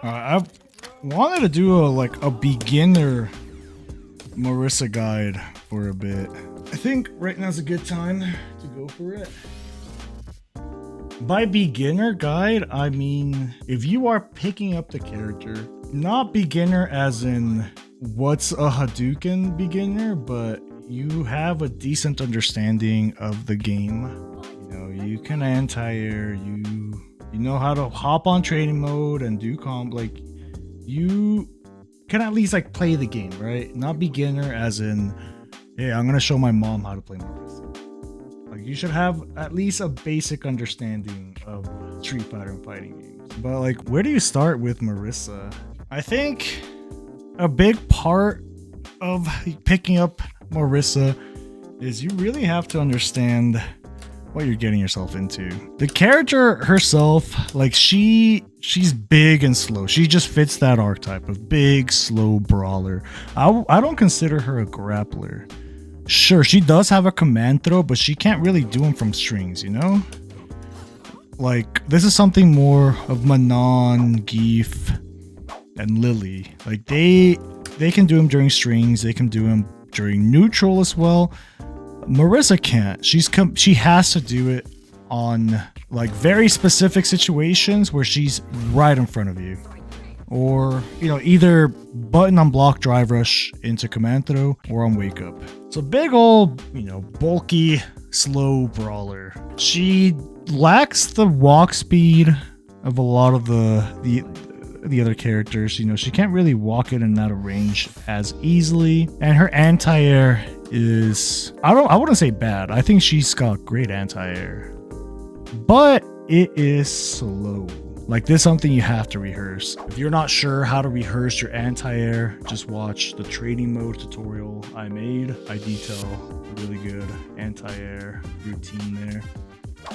I wanted to do a beginner Marisa guide for a bit. I think right now's a good time to go for it. By beginner guide, I mean if you are picking up the character, not beginner as in what's a Hadouken beginner, but you have a decent understanding of the game. You know, you can anti-air, you know how to hop on training mode and do comp, like you can at least like play the game, right? Not beginner as in, hey, I'm gonna show my mom how to play Marisa. Like you should have at least a basic understanding of Street Fighter and fighting games. But like, where do you start with Marisa? I think a big part of picking up Marisa is you really have to understand what you're getting yourself into. The character herself, like she's big and slow. She just fits that archetype of big, slow brawler. I don't consider her a grappler. Sure, she does have a command throw, but she can't really do them from strings, you know? Like, this is something more of Manon, Geef, and Lily. Like, they can do them during strings, they can do them during neutral as well. Marisa can't. She has to do it on, like, very specific situations where she's right in front of you. Or, you know, either button on block drive rush into command throw or on wake up. It's a big old, you know, bulky, slow brawler. She lacks the walk speed of a lot of the other characters. You know, she can't really walk in and out of range as easily. And her anti-air is, I wouldn't say bad. I think she's got great anti-air. But it is slow. Like, this is something you have to rehearse. If you're not sure how to rehearse your anti-air, just watch the training mode tutorial I made. I detail a really good anti-air routine there.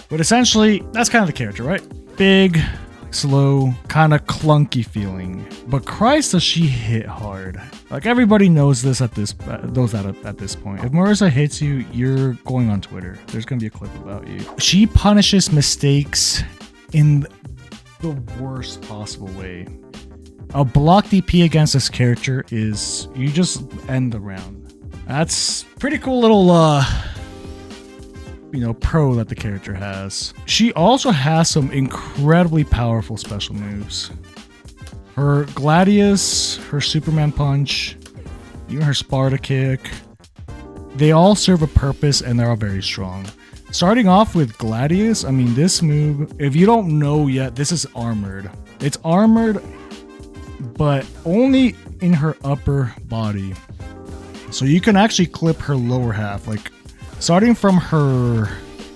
But essentially, that's kind of the character, right? Big, slow, kind of clunky feeling. But Christ, does she hit hard. Like, everybody knows this at this point. If Marisa hits you, you're going on Twitter. There's going to be a clip about you. She punishes mistakes in the worst possible way. A block DP against this character is you just end the round. That's pretty cool little you know, pro that the character has. She also has some incredibly powerful special moves. Her Gladius, her Superman punch, even her Sparta kick, they all serve a purpose and they're all very strong. Starting off with Gladius, I mean, this move, if you don't know yet, this is armored. It's armored, but only in her upper body. So you can actually clip her lower half, like starting from her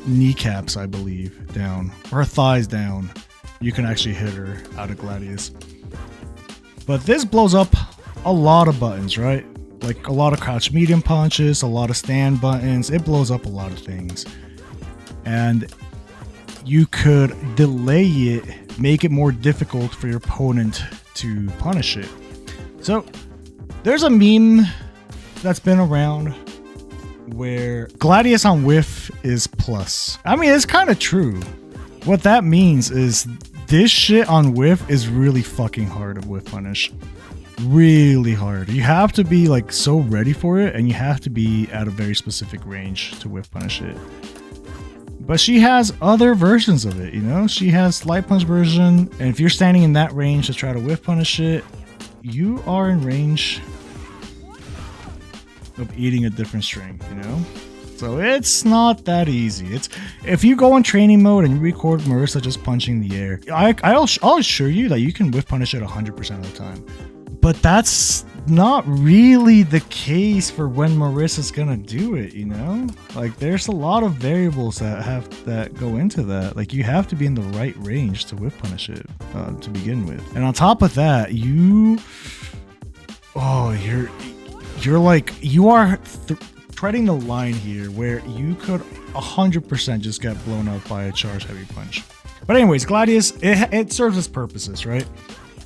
kneecaps, I believe, down, or her thighs down, you can actually hit her out of Gladius. But this blows up a lot of buttons, right? Like a lot of crouch medium punches, a lot of stand buttons. It blows up a lot of things. And you could delay it, make it more difficult for your opponent to punish it. So there's a meme that's been around where Gladius on whiff is plus. I mean, it's kind of true. What that means is this shit on whiff is really fucking hard to whiff punish. Really hard. You have to be like so ready for it, and you have to be at a very specific range to whiff punish it. But she has other versions of it, you know? She has light punch version, and if you're standing in that range to try to whiff punish it, you are in range of eating a different string, you know? So it's not that easy. It's if you go in training mode and you record Marisa just punching the air, I'll assure you that you can whiff punish it 100% of the time. But that's not really the case for when Marisa's gonna do it, you know? Like, there's a lot of variables that go into that. Like, you have to be in the right range to whiff punish it to begin with. And on top of that, you are treading the line here where you could 100% just get blown up by a charge heavy punch. But anyways, Gladius, it serves its purposes, right?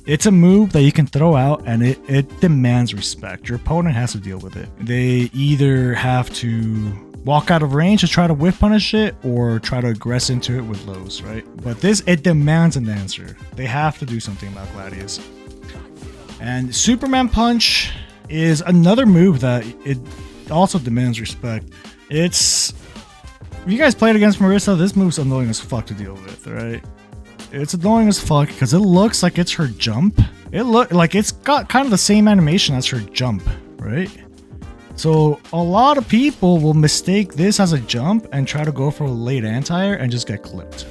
It's a move that you can throw out, and it demands respect. Your opponent has to deal with it. They either have to walk out of range to try to whiff punish it or try to aggress into it with lows, right? But this, it demands an answer. They have to do something about Gladius. And Superman Punch is another move that it also demands respect. If you guys played against Marisa, this move's annoying as fuck to deal with, right? It's annoying as fuck because it looks like it's her jump. It look like it's got kind of the same animation as her jump, right? So a lot of people will mistake this as a jump and try to go for a late anti-air and just get clipped.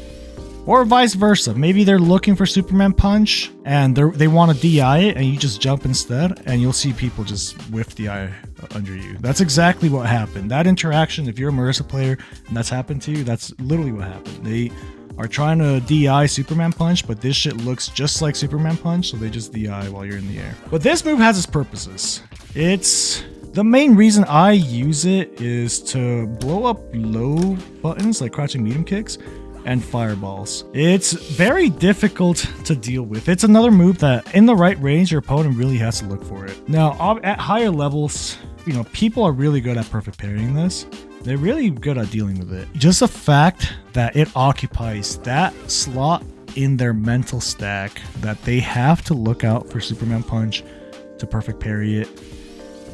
Or vice versa. Maybe they're looking for Superman Punch and they want to DI it and you just jump instead, and you'll see people just whiff DI under you. That's exactly what happened. That interaction, if you're a Marisa player and that's happened to you, that's literally what happened. They are trying to DI Superman Punch, but this shit looks just like Superman Punch, so they just DI while you're in the air. But this move has its purposes. The main reason I use it is to blow up low buttons like crouching medium kicks and fireballs. It's very difficult to deal with. It's another move that in the right range, your opponent really has to look for it. Now, at higher levels, people are really good at perfect parrying this. They're really good at dealing with it. Just the fact that it occupies that slot in their mental stack that they have to look out for Superman Punch to perfect parry it,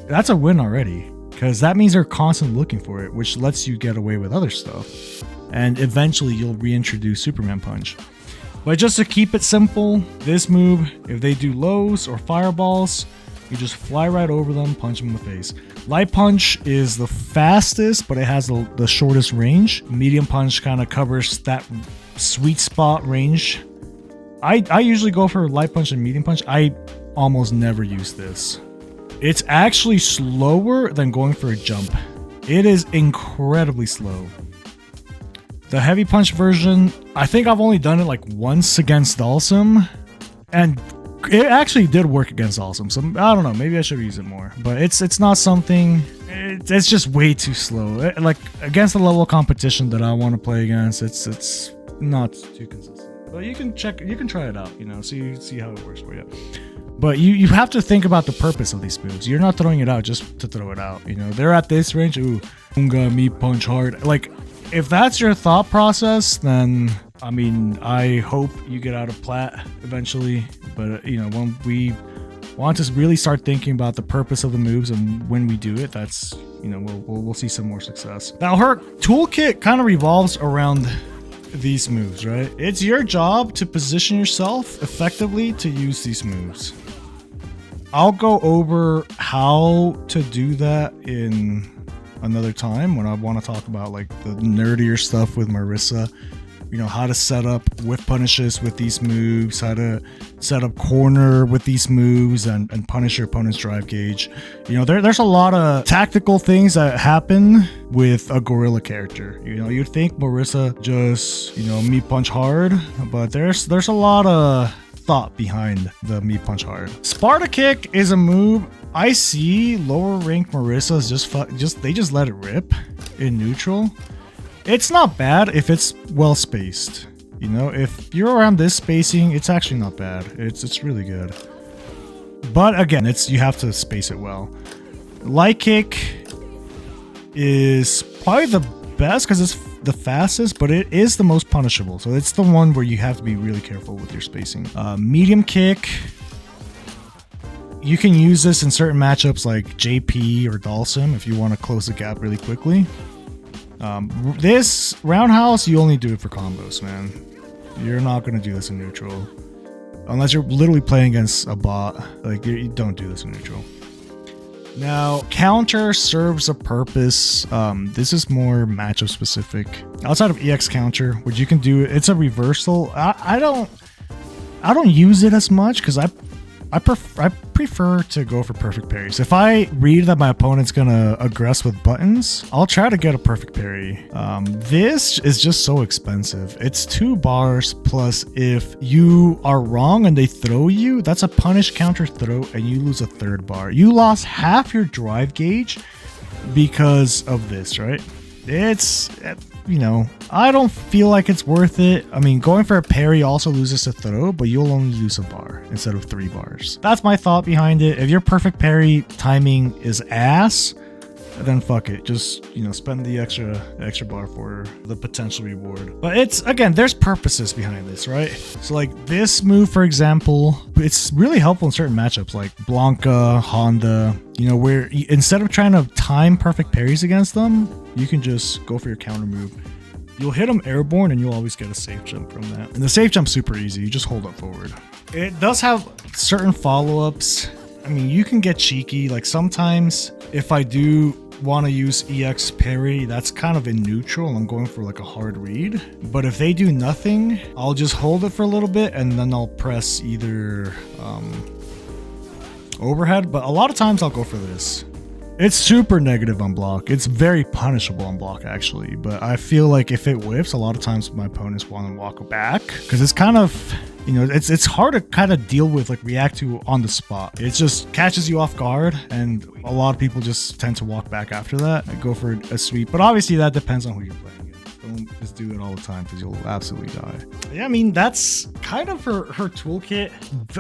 that's a win already, because that means they're constantly looking for it, which lets you get away with other stuff. And eventually you'll reintroduce Superman Punch. But just to keep it simple, this move, if they do lows or fireballs, you just fly right over them, punch them in the face. Light Punch is the fastest, but it has the shortest range. Medium Punch kind of covers that sweet spot range. I usually go for Light Punch and Medium Punch. I almost never use this. It's actually slower than going for a jump. It is incredibly slow. The Heavy Punch version, I think I've only done it like once against Dalsum, and it actually did work against Dalsum, so I don't know, maybe I should use it more. But it's not something, it's just way too slow. Like against the level of competition that I want to play against, it's not too consistent. But you can try it out, see how it works for you. But you have to think about the purpose of these moves. You're not throwing it out just to throw it out. They're at this range. Ooh, Unga, me punch hard. Like, if that's your thought process, then I hope you get out of plat eventually. But when we want to really start thinking about the purpose of the moves and when we do it, that's we'll see some more success. Now, her toolkit kind of revolves around these moves, right? It's your job to position yourself effectively to use these moves. I'll go over how to do that in another time when I want to talk about like the nerdier stuff with Marisa. How to set up whiff punishes with these moves, how to set up corner with these moves and punish your opponent's drive gauge. There's a lot of tactical things that happen with a gorilla character. You'd think Marisa just, me punch hard, but there's a lot of thought behind the me punch hard. Sparta kick is a move I see lower ranked Marisas just let it rip in neutral. It's not bad if it's well spaced. If you're around this spacing, it's actually not bad. It's really good. But again, you have to space it well. Light kick is probably the best because it's the fastest, but it is the most punishable. So it's the one where you have to be really careful with your spacing. Medium kick, you can use this in certain matchups like JP or Dalsum if you want to close the gap really quickly. This roundhouse, you only do it for combos, man. You're not going to do this in neutral. Unless you're literally playing against a bot. Like, you don't do this in neutral. Now, counter serves a purpose. This is more matchup specific. Outside of EX counter, which you can do, it's a reversal. I don't use it as much because I prefer to go for perfect parries. If I read that my opponent's gonna aggress with buttons, I'll try to get a perfect parry. This is just so expensive. It's 2 bars plus if you are wrong and they throw you, that's a punish counter throw and you lose a 3rd bar. You lost half your drive gauge because of this, right? It's, I don't feel like it's worth it. Going for a parry also loses a throw, but you'll only lose a bar instead of 3 bars. That's my thought behind it. If your perfect parry timing is ass, then fuck it. Just, you know, spend the extra bar for the potential reward. But it's, again, there's purposes behind this, right? So like this move, for example, it's really helpful in certain matchups like Blanca, Honda, you know, where instead of trying to time perfect parries against them, you can just go for your counter move. You'll hit them airborne and you'll always get a safe jump from that. And the safe jump's super easy. You just hold up forward. It does have certain follow-ups. I mean, you can get cheeky. Like sometimes if I do want to use EX parry, that's kind of in neutral. I'm going for like a hard read. But if they do nothing, I'll just hold it for a little bit and then I'll press either overhead. But a lot of times I'll go for this. It's super negative on block. It's very punishable on block, actually. But I feel like if it whiffs, a lot of times my opponents want to walk back because it's kind of, you know, it's hard to kind of deal with, like react to on the spot. It just catches you off guard, and a lot of people just tend to walk back after that and go for a sweep. But obviously that depends on who you're playing against. Don't just do it all the time because you'll absolutely die. Yeah, I mean, that's kind of her toolkit.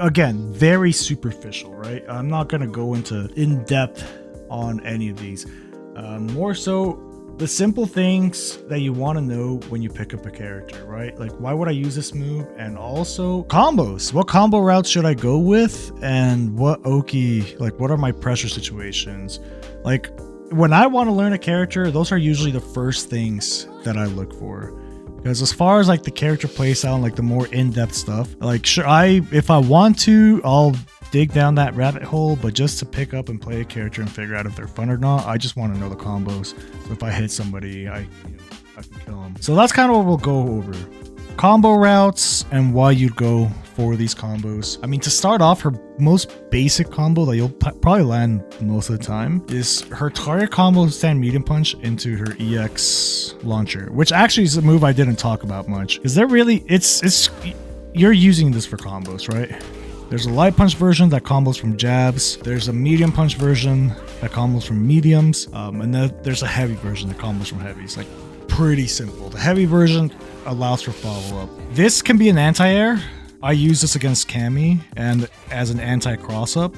Again, very superficial, right? I'm not going to go into in-depth on any of these. More so the simple things that you want to know when you pick up a character, right? Like, why would I use this move? And also combos. What combo routes should I go with? And what Oki, like, what are my pressure situations? Like, when I want to learn a character, those are usually the first things that I look for. Because as far as like the character playstyle and like the more in-depth stuff, like sure, if I want to, I'll dig down that rabbit hole, but just to pick up and play a character and figure out if they're fun or not, I just want to know the combos. So if I hit somebody, I can kill them. So that's kind of what we'll go over. Combo routes and why you'd go for these combos. I mean, to start off, her most basic combo that you'll probably land most of the time is her target combo stand medium punch into her EX launcher, which actually is a move I didn't talk about much. Is there really, you're using this for combos, right? There's a light punch version that combos from jabs. There's a medium punch version that combos from mediums. And then there's a heavy version that combos from heavies. Like, pretty simple. The heavy version allows for follow-up. This can be an anti-air. I use this against Cammy and as an anti-cross-up.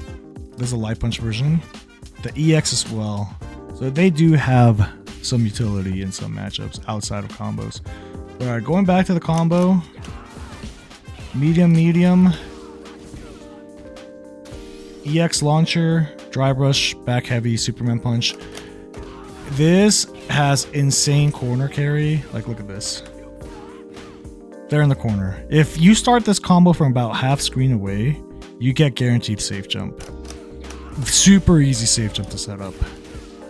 There's a light punch version. The EX as well. So they do have some utility in some matchups outside of combos. All right, going back to the combo. Medium. EX launcher, dry brush, back heavy, Superman punch. This has insane corner carry. Like, look at this. They're in the corner. If you start this combo from about half screen away, you get guaranteed safe jump. Super easy safe jump to set up.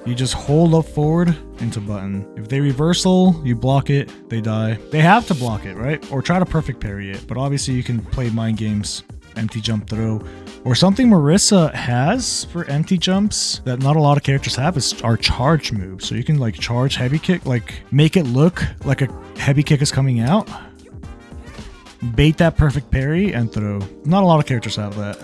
You just hold up forward into button. If they reversal, you block it, they die. They have to block it, right? Or try to perfect parry it. But obviously you can play mind games, empty jump throw. Or something Marisa has for empty jumps that not a lot of characters have is our charge move. So you can like charge heavy kick, like make it look like a heavy kick is coming out. Bait that perfect parry and throw. Not a lot of characters have that.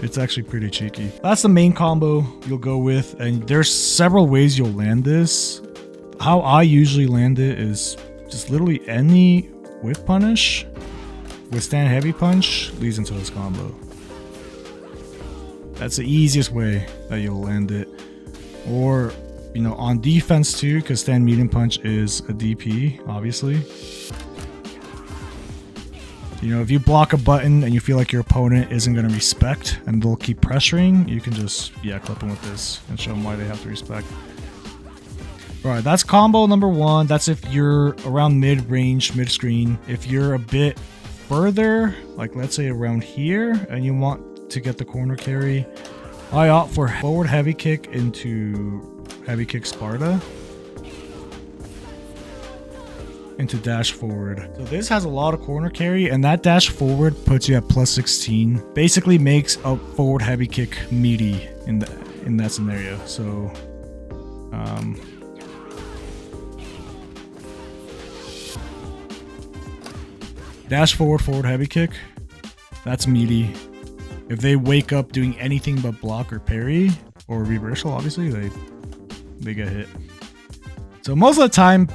It's actually pretty cheeky. That's the main combo you'll go with. And there's several ways you'll land this. How I usually land it is just literally any whip punish, withstand heavy punch leads into this combo. That's the easiest way that you'll land it. Or, you know, on defense too, because stand medium punch is a DP, obviously. You know, if you block a button and you feel like your opponent isn't going to respect and they'll keep pressuring, you can just, clip them with this and show them why they have to respect. Alright, that's combo number one. That's if you're around mid-range, mid-screen. If you're a bit further, like let's say around here, and you want to get the corner carry, I opt for forward heavy kick into heavy kick Sparta into dash forward. So this has a lot of corner carry, and that dash forward puts you at plus 16. Basically makes a forward heavy kick meaty in that scenario. So dash forward heavy kick, that's meaty. If they wake up doing anything but block or parry or reversal, obviously they get hit. So most of the time,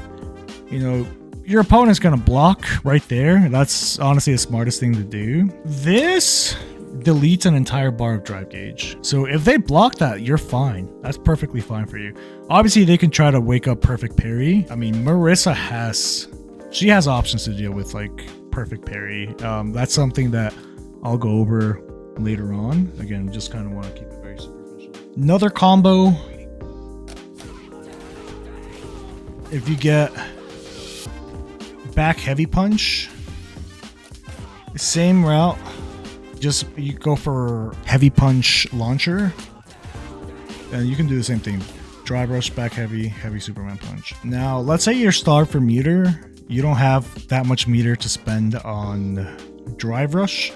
you know, your opponent's gonna block right there. That's honestly the smartest thing to do. This deletes an entire bar of drive gauge. So if they block that, you're fine. That's perfectly fine for you. Obviously, they can try to wake up perfect parry. I mean, Marisa has options to deal with like perfect parry. That's something that I'll go over later on. Again, just kind of want to keep it very superficial. Another combo. If you get back heavy punch, same route, just you go for heavy punch launcher, and you can do the same thing. Drive rush, back heavy, heavy Superman punch. Now, let's say you're starved for meter. You don't have that much meter to spend on drive rush.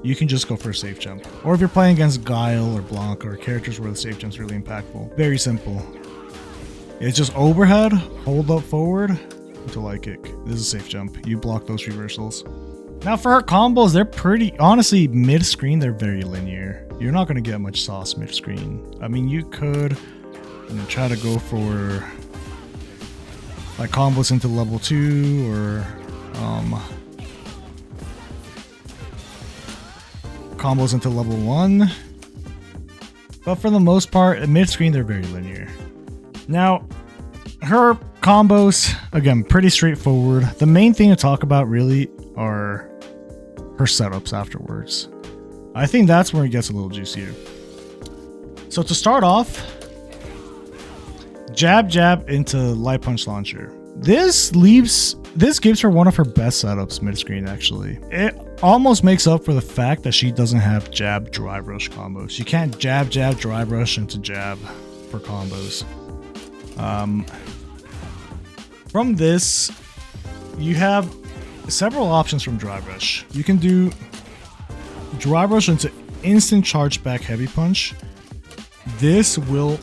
You can just go for a safe jump. Or if you're playing against Guile or Blanc or characters where the safe jump's really impactful. Very simple. It's just overhead, hold up forward until I kick. This is a safe jump. You block those reversals. Now for her combos, they're pretty, honestly, mid-screen, they're very linear. You're not going to get much sauce mid-screen. I mean, you could try to go for like combos into level 2 or combos into level 1. But for the most part, mid-screen, they're very linear. Now, her combos, again, pretty straightforward. The main thing to talk about really are her setups afterwards. I think that's where it gets a little juicier. So to start off, jab into light punch launcher. This gives her one of her best setups mid-screen actually. It almost makes up for the fact that she doesn't have jab drive rush combos. She can't jab drive rush into jab for combos. From this, you have several options from drive rush. You can do drive rush into instant charge back heavy punch. This will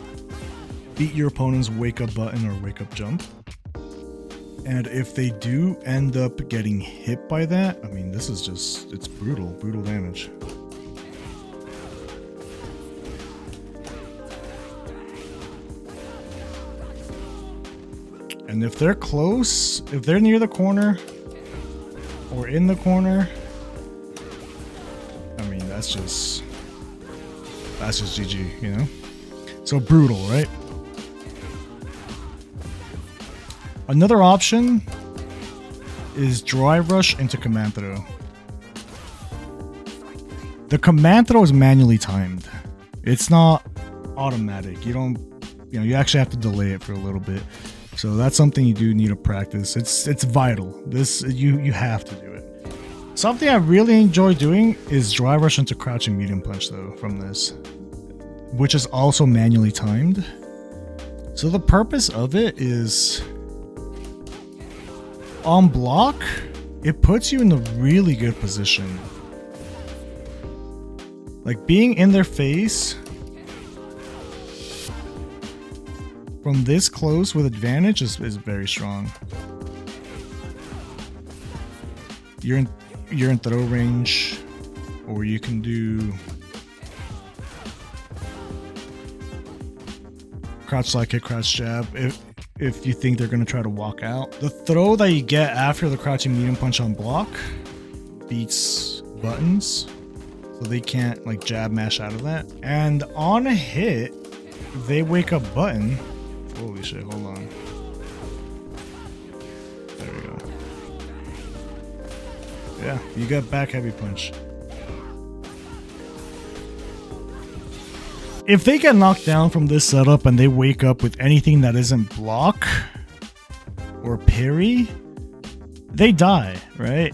beat your opponent's wake up button or wake up jump. And if they do end up getting hit by that, I mean, this is just, it's brutal damage. And if they're close, if they're near the corner or in the corner, I mean, that's just GG, you know? So brutal, right? Another option is drive rush into command throw. The command throw is manually timed. It's not automatic. You actually have to delay it for a little bit. So that's something you do need to practice. It's vital. You have to do it. Something I really enjoy doing is drive rush into crouching medium punch though from this, which is also manually timed. So the purpose of it is on block, it puts you in a really good position. Like being in their face from this close with advantage is very strong. You're in throw range, or you can do crouch slide kick, crouch jab if you think they're going to try to walk out. The throw that you get after the crouching medium punch on block beats buttons, so they can't like jab mash out of that. And on a hit, if they wake up button, holy shit, hold on. There we go. Yeah, you got back heavy punch. If they get knocked down from this setup and they wake up with anything that isn't block or parry, they die, right?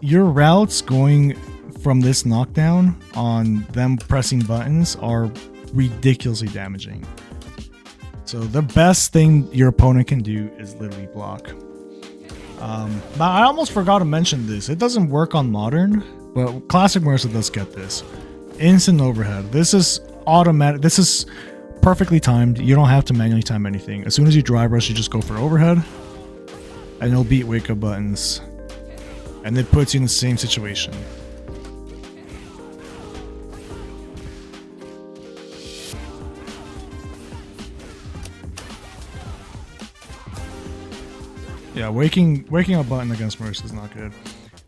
Your routes going from this knockdown on them pressing buttons are ridiculously damaging. So the best thing your opponent can do is literally block. But I almost forgot to mention this. It doesn't work on modern, but classic Marisa does get this. Instant overhead. This is automatic. This is perfectly timed. You don't have to manually time anything. As soon as you drive rush, you just go for overhead, and it'll beat wake up buttons, and it puts you in the same situation. Yeah, waking up button against Marisa is not good.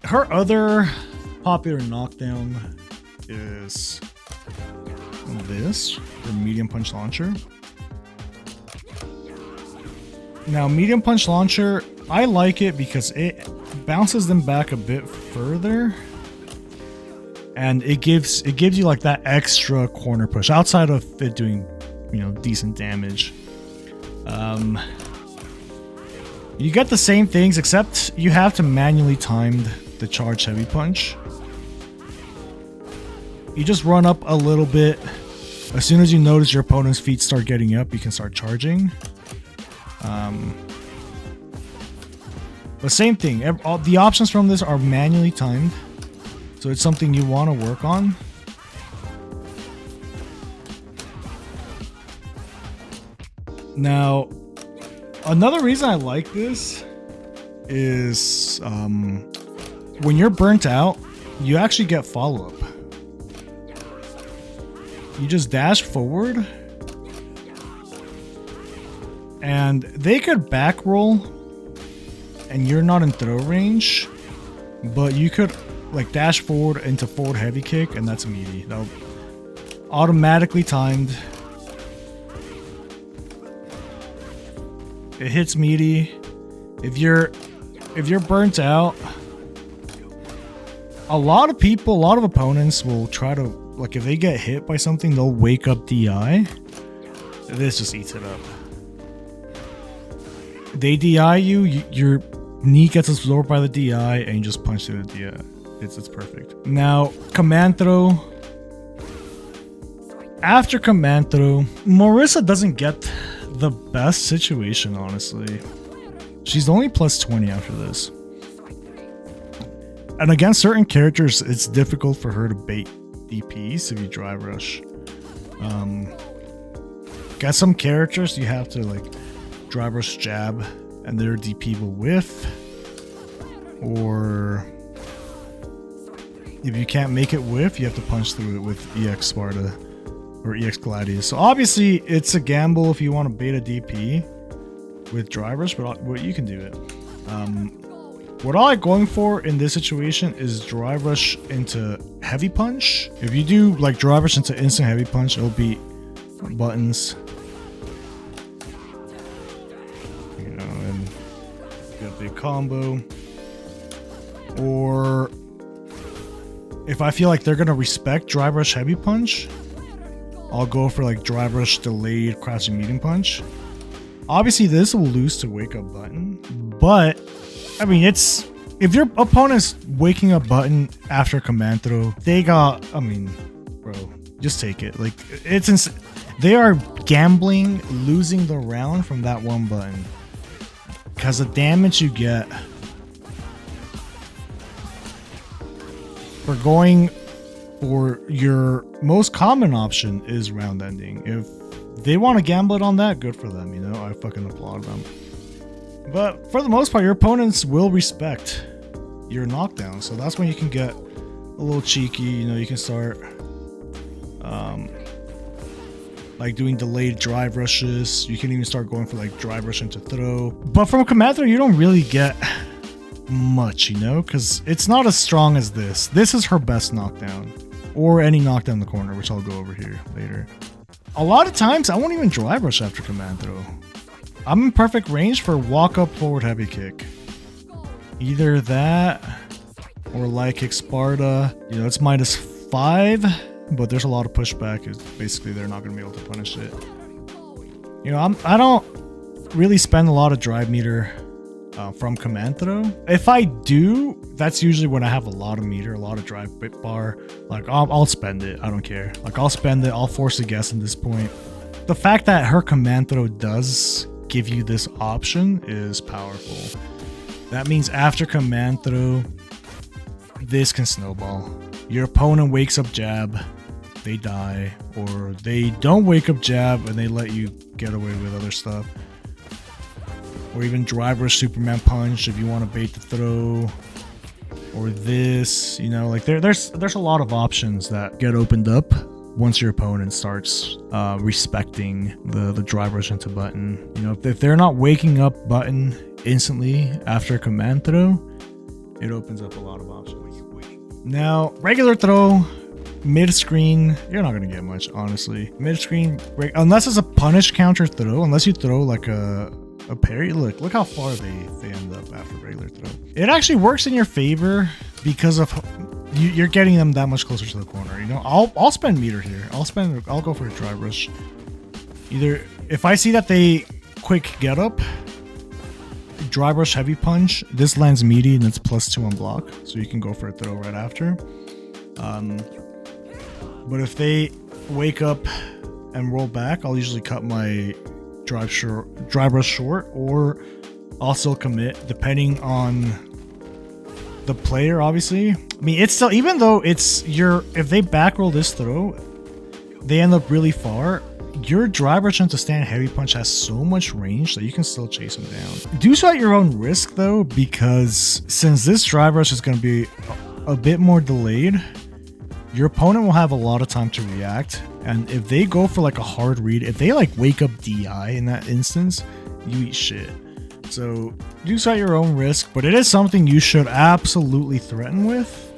Her other popular knockdown is this, the medium punch launcher. Now, medium punch launcher, I like it because it bounces them back a bit further, and it gives you like that extra corner push outside of it doing, you know, decent damage. You get the same things, except you have to manually time the charge heavy punch. You just run up a little bit. As soon as you notice your opponent's feet start getting up, you can start charging. But same thing, all the options from this are manually timed, so it's something you want to work on. Now, another reason I like this is when you're burnt out, you actually get follow-up. You just dash forward, and they could back roll, and you're not in throw range, but you could like dash forward into forward heavy kick, and that's meaty. That'll automatically timed. It hits meaty. If you're burnt out, a lot of opponents will try to, like, if they get hit by something, they'll wake up DI. This just eats it up. They DI you, your knee gets absorbed by the DI, and you just punch through the DI. It's perfect. Now, command throw. After command throw, Marisa doesn't get the best situation, honestly. She's only plus 20 after this. And against certain characters, it's difficult for her to bait DPs if you drive rush. Got some characters you have to like drive rush jab and their DP will whiff. Or if you can't make it whiff, you have to punch through it with EX Sparta or EX Gladius. So obviously it's a gamble if you want to bait a DP with drive rush, but you can do it. What I like going for in this situation is drive rush into heavy punch. If you do like drive rush into instant heavy punch, it'll beat buttons. You know, and get a big combo. Or if I feel like they're gonna respect drive rush heavy punch, I'll go for like drive rush delayed crouching medium punch. Obviously this will lose to wake up button, but I mean, it's, if your opponent's waking up button after command throw, they got, I mean, bro, just take it. Like, they are gambling losing the round from that one button, because the damage you get for going for your most common option is round ending. If they want to gamble it on that, good for them, you know, I fucking applaud them. But for the most part, your opponents will respect your knockdown, so that's when you can get a little cheeky. You know, you can start like doing delayed drive rushes. You can even start going for like drive rush into throw. But from command throw, you don't really get much, you know, because it's not as strong as this. This is her best knockdown, or any knockdown in the corner, which I'll go over here later. A lot of times, I won't even drive rush after command throw. I'm in perfect range for walk up forward heavy kick. Either that or light kick Sparta. You know, it's -5, but there's a lot of pushback. It's basically they're not going to be able to punish it. You know, I don't really spend a lot of drive meter from command throw. If I do, that's usually when I have a lot of meter, a lot of drive bit bar. Like, I'll spend it. I don't care. Like, I'll spend it. I'll force a guess at this point. The fact that her command throw does give you this option is powerful. That means after command throw, this can snowball. Your opponent wakes up jab, they die, or they don't wake up jab and they let you get away with other stuff. Or even drive rush Superman punch if you want to bait the throw. Or this, you know, like there's a lot of options that get opened up once your opponent starts respecting the drive rush into button. You know, if they're not waking up button instantly after command throw, it opens up a lot of options. Now, regular throw, Mid-screen, you're not gonna get much, honestly. Mid-screen, unless it's a punish counter throw, unless you throw like a parry. Look how far they end up after regular throw. It actually works in your favor because of you're getting them that much closer to the corner. You know, I'll spend meter here. I'll go for a dry brush. Either if I see that they quick get up, dry brush heavy punch. This lands meaty and it's +2 on block, so you can go for a throw right after. But if they wake up and roll back, I'll usually cut my dry brush short, or I'll still commit depending on the player. Obviously, I mean, it's still, even though it's if they back roll this throw, they end up really far. Your dry brush into stand heavy punch has so much range that you can still chase them down. Do so at your own risk though, because since this dry brush is going to be a bit more delayed, your opponent will have a lot of time to react. And if they go for like a hard read, if they like wake up DI in that instance, you eat shit. So do so at your own risk, but it is something you should absolutely threaten with,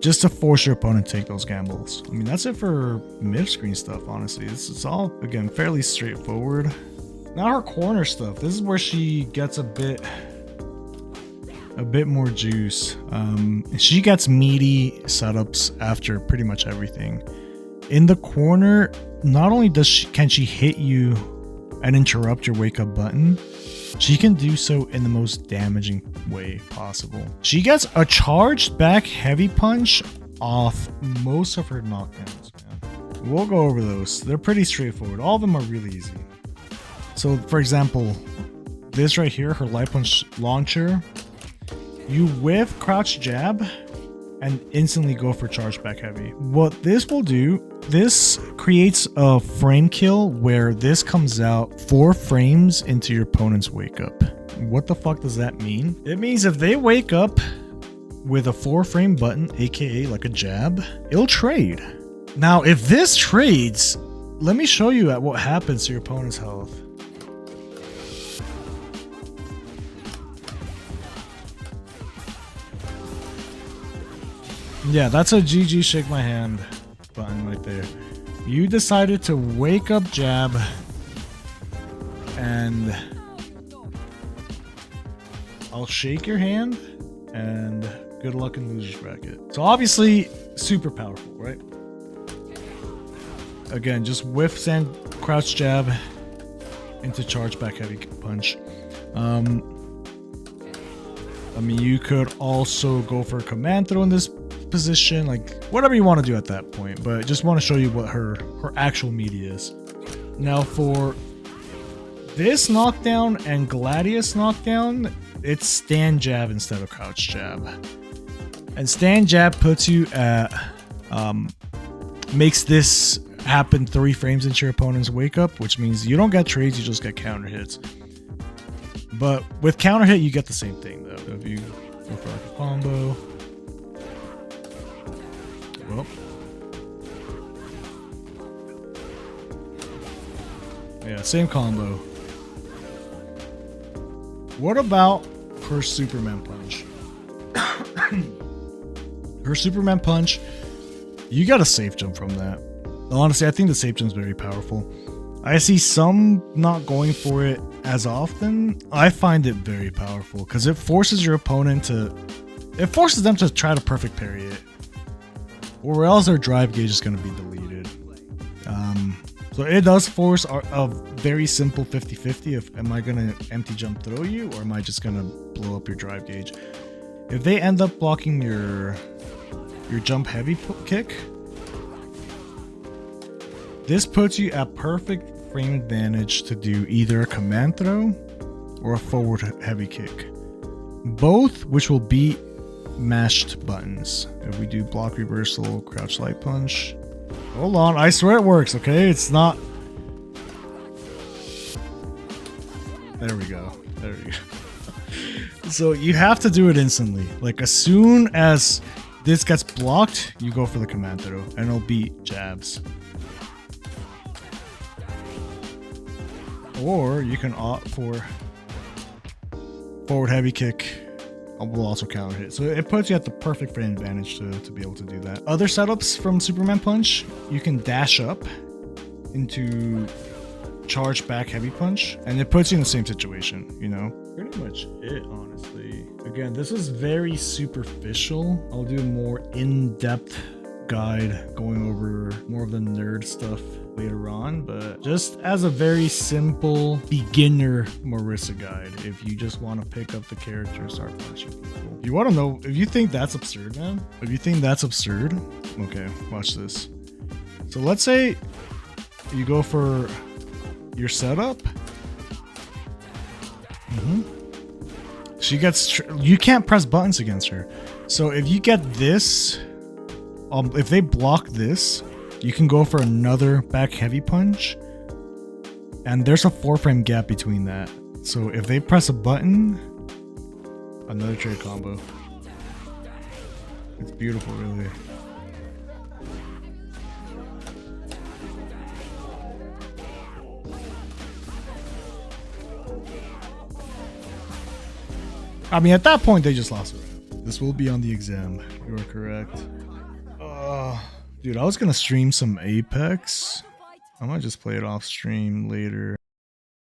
just to force your opponent to take those gambles. I mean, that's it for mid-screen stuff, honestly. It's all, again, fairly straightforward. Now her corner stuff. This is where she gets a bit more juice. She gets meaty setups after pretty much everything. In the corner, not only can she hit you and interrupt your wake up button, she can do so in the most damaging way possible. She gets a charged back heavy punch off most of her knockdowns, man. We'll go over those. They're pretty straightforward. All of them are really easy. So, for example, this right here, her light punch launcher, you whiff crouch jab and instantly go for charge back heavy. What this will do, this creates a frame kill where this comes out 4 frames into your opponent's wake up. What the fuck does that mean? It means if they wake up with a 4-frame button, aka like a jab, it'll trade. Now, if this trades, let me show you what happens to your opponent's health. Yeah, that's a GG shake my hand button right there. You decided to wake up jab and I'll shake your hand and good luck in loser's bracket. So obviously super powerful, right? Again, just whiff sand crouch jab into charge back heavy punch. I mean, you could also go for a command throw in this position, like whatever you want to do at that point, but just want to show you what her actual media is. Now for this knockdown and Gladius knockdown, it's stand jab instead of crouch jab. And stand jab puts you at makes this happen 3 frames into your opponent's wake up, which means you don't get trades, you just get counter hits. But with counter hit, you get the same thing though. So if you go for like a combo, well, yeah, same combo. What about her Superman punch? Her Superman punch, you got a safe jump from that. Honestly, I think the safe jump's very powerful. I see some not going for it as often. I find it very powerful because it forces your opponent to, it forces them to try to perfect parry it, or else their drive gauge is going to be deleted. So it does force a very simple 50-50 of, am I going to empty jump throw you, or am I just going to blow up your drive gauge? If they end up blocking your jump heavy kick, this puts you at perfect frame advantage to do either a command throw or a forward heavy kick, both which will beat mashed buttons. If we do block reversal, crouch light punch, hold on, I swear it works, okay? It's not, there we go, there we go. So you have to do it instantly. Like as soon as this gets blocked, you go for the command throw and it'll beat jabs. Or you can opt for forward heavy kick will also counter hit. So it puts you at the perfect frame advantage to be able to do that. Other setups from Superman Punch, you can dash up into charge back heavy punch, and it puts you in the same situation, you know? Pretty much it, honestly. Again, this is very superficial. I'll do a more in-depth guide going over more of the nerd stuff later on, but just as a very simple beginner Marisa guide, if you just want to pick up the character, start punching people. You want to know, if you think that's absurd, man, if you think that's absurd, okay, watch this. So let's say you go for your setup. She gets, you can't press buttons against her. So if you get this, if they block this, you can go for another back heavy punch, and there's a 4-frame gap between that. So if they press a button, another trade combo. It's beautiful, really. I mean, at that point, they just lost it. This will be on the exam. You are correct. Dude, I was gonna stream some Apex. I might just play it off stream later.